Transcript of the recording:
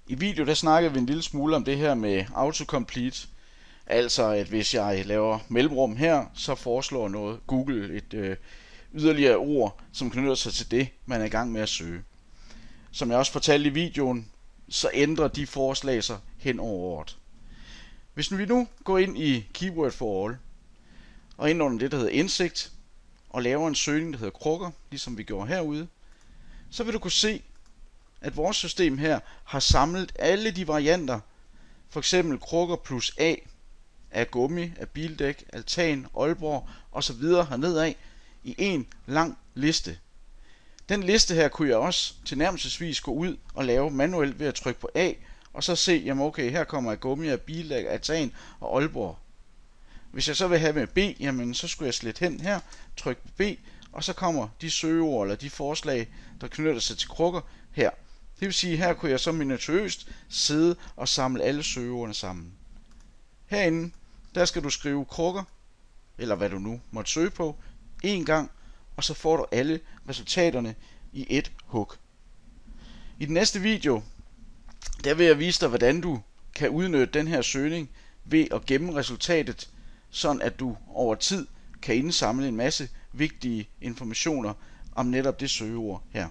I video der snakkede vi en lille smule om det her med autocomplete. Altså at hvis jeg laver mellemrum her, så foreslår noget Google et yderligere ord, som knytter sig til det, man er i gang med at søge. Som jeg også fortalte i videoen, så ændrer de forslag sig hen over året. Hvis vi nu går ind i Keyword for All, og ind under det, der hedder indsigt, og laver en søgning, der hedder krukker, ligesom vi gjorde herude, så vil du kunne se, at vores system her har samlet alle de varianter, for eksempel krukker plus A, af gummi, af bildæk, altan, Aalborg osv. hernedad, i en lang liste. Den liste her kunne jeg også tilnærmelsesvis gå ud og lave manuelt ved at trykke på A, og så se, jamen okay, her kommer af gummi, af bildæk, altan og Aalborg. Hvis jeg så vil have med B, jamen så skulle jeg slette hen her, trykke på B, og så kommer de søgeord eller de forslag, der knytter sig til krukker her. Det vil sige, her kunne jeg så minutiøst sidde og samle alle søgeordene sammen. Herinde, der skal du skrive krukker, eller hvad du nu måtte søge på, en gang, og så får du alle resultaterne i et hug. I den næste video, der vil jeg vise dig, hvordan du kan udnytte den her søgning ved at gemme resultatet, sådan at du over tid kan indsamle en masse vigtige informationer om netop det søgeord her.